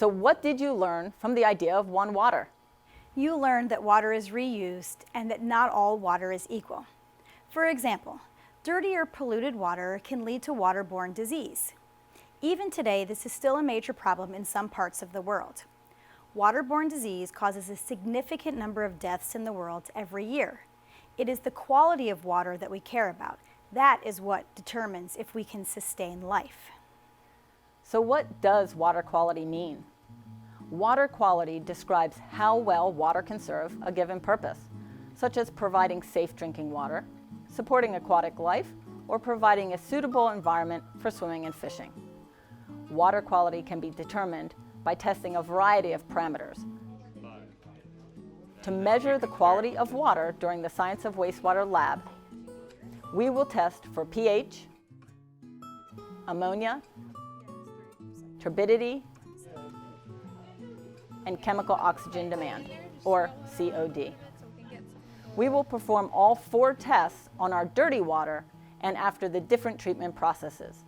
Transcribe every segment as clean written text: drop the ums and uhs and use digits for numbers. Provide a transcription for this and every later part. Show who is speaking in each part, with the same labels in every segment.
Speaker 1: So what did you learn from the idea of One Water?
Speaker 2: You learned that water is reused and that not all water is equal. For example, dirty or polluted water can lead to waterborne disease. Even today, this is still a major problem in some parts of the world. Waterborne disease causes a significant number of deaths in the world every year. It is the quality of water that we care about. That is what determines if we can sustain life.
Speaker 1: So what does water quality mean? Water quality describes how well water can serve a given purpose, such as providing safe drinking water, supporting aquatic life, or providing a suitable environment for swimming and fishing. Water quality can be determined by testing a variety of parameters. To measure the quality of water during the Science of Wastewater lab, we will test for pH, ammonia, turbidity, and chemical oxygen demand, or COD. We will perform all 4 tests on our dirty water and after the different treatment processes.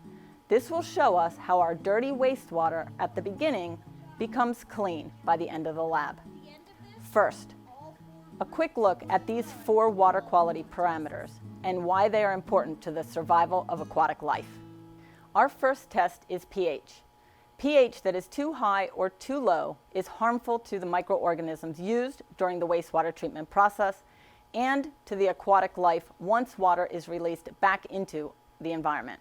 Speaker 1: This will show us how our dirty wastewater at the beginning becomes clean by the end of the lab. First, a quick look at these 4 water quality parameters and why they are important to the survival of aquatic life. Our first test is pH. pH that is too high or too low is harmful to the microorganisms used during the wastewater treatment process and to the aquatic life once water is released back into the environment.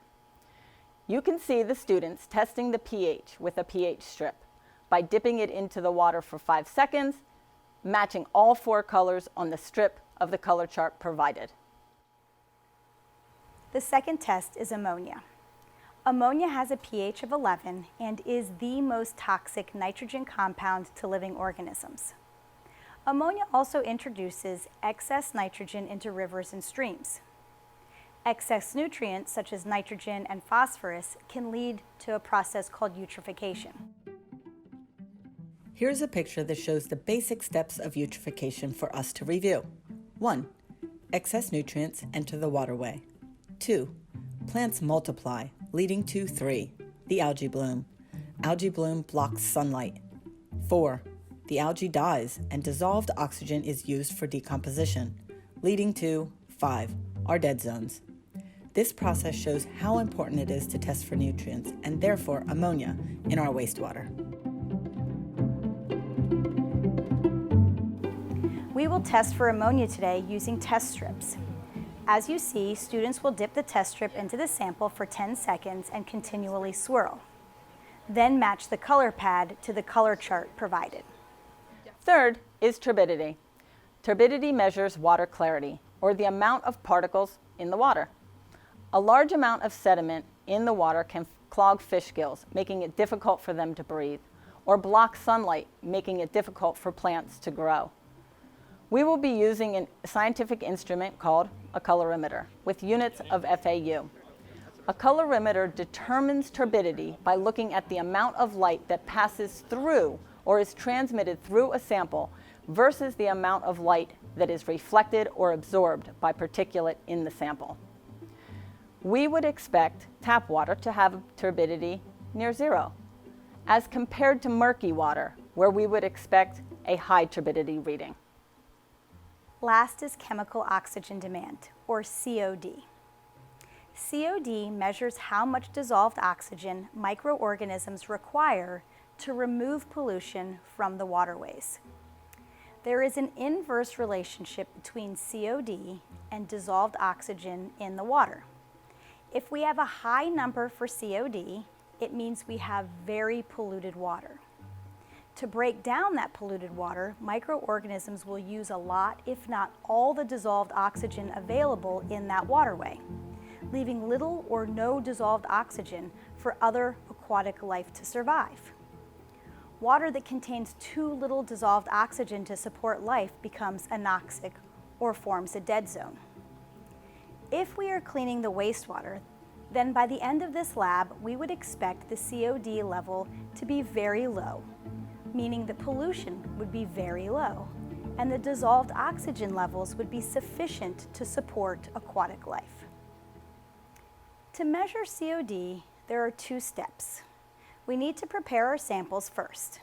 Speaker 1: You can see the students testing the pH with a pH strip by dipping it into the water for 5 seconds, matching all 4 colors on the strip of the color chart provided.
Speaker 2: The second test is ammonia. Ammonia has a pH of 11 and is the most toxic nitrogen compound to living organisms. Ammonia also introduces excess nitrogen into rivers and streams. Excess nutrients such as nitrogen and phosphorus can lead to a process called eutrophication.
Speaker 3: Here's a picture that shows the basic steps of eutrophication for us to review. 1. Excess nutrients enter the waterway. 2. Plants multiply, leading to 3. The algae bloom. Algae bloom blocks sunlight. 4. The algae dies and dissolved oxygen is used for decomposition, leading to 5. Our dead zones. This process shows how important it is to test for nutrients and therefore ammonia in our wastewater.
Speaker 2: We will test for ammonia today using test strips. As you see, students will dip the test strip into the sample for 10 seconds and continually swirl. Then match the color pad to the color chart provided.
Speaker 1: Third is turbidity. Turbidity measures water clarity, or the amount of particles in the water. A large amount of sediment in the water can clog fish gills, making it difficult for them to breathe, or block sunlight, making it difficult for plants to grow. We will be using a scientific instrument called a colorimeter with units of FAU. A colorimeter determines turbidity by looking at the amount of light that passes through or is transmitted through a sample versus the amount of light that is reflected or absorbed by particulate in the sample. We would expect tap water to have a turbidity near 0, as compared to murky water, where we would expect a high turbidity reading.
Speaker 2: Last is chemical oxygen demand, or COD. COD measures how much dissolved oxygen microorganisms require to remove pollution from the waterways. There is an inverse relationship between COD and dissolved oxygen in the water. If we have a high number for COD, it means we have very polluted water. To break down that polluted water, microorganisms will use a lot, if not all, the dissolved oxygen available in that waterway, leaving little or no dissolved oxygen for other aquatic life to survive. Water that contains too little dissolved oxygen to support life becomes anoxic or forms a dead zone. If we are cleaning the wastewater, then by the end of this lab, we would expect the COD level to be very low, meaning the pollution would be very low, and the dissolved oxygen levels would be sufficient to support aquatic life. To measure COD, there are 2 steps. We need to prepare our samples first.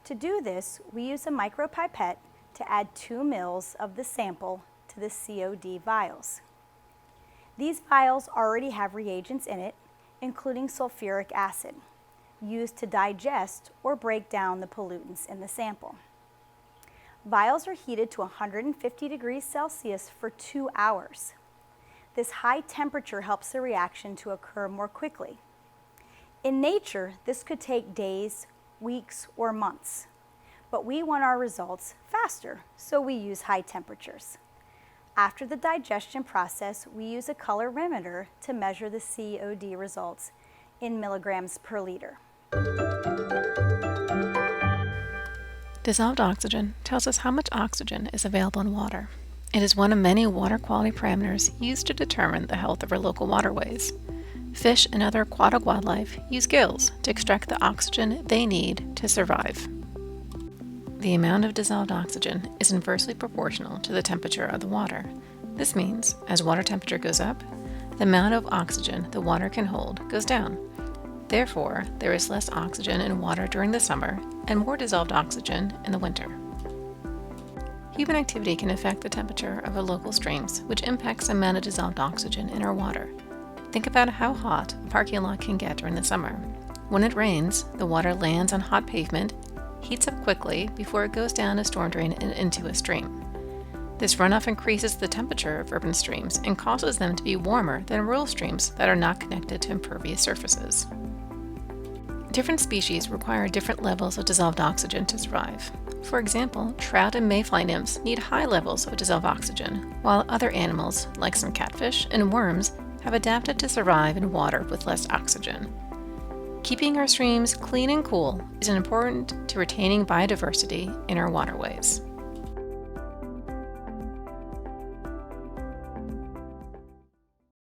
Speaker 2: To do this, we use a micropipette to add 2 mL of the sample to the COD vials. These vials already have reagents in it, including sulfuric acid, used to digest or break down the pollutants in the sample. Vials are heated to 150 degrees Celsius for 2 hours. This high temperature helps the reaction to occur more quickly. In nature, this could take days, weeks, or months, but we want our results faster, so we use high temperatures. After the digestion process, we use a colorimeter to measure the COD results in milligrams per liter.
Speaker 4: Dissolved oxygen tells us how much oxygen is available in water. It is one of many water quality parameters used to determine the health of our local waterways. Fish and other aquatic wildlife use gills to extract the oxygen they need to survive. The amount of dissolved oxygen is inversely proportional to the temperature of the water. This means, as water temperature goes up, the amount of oxygen the water can hold goes down. Therefore, there is less oxygen in water during the summer and more dissolved oxygen in the winter. Human activity can affect the temperature of our local streams, which impacts the amount of dissolved oxygen in our water. Think about how hot a parking lot can get during the summer. When it rains, the water lands on hot pavement, heats up quickly before it goes down a storm drain and into a stream. This runoff increases the temperature of urban streams and causes them to be warmer than rural streams that are not connected to impervious surfaces. Different species require different levels of dissolved oxygen to survive. For example, trout and mayfly nymphs need high levels of dissolved oxygen, while other animals, like some catfish and worms, have adapted to survive in water with less oxygen. Keeping our streams clean and cool is important to retaining biodiversity in our waterways.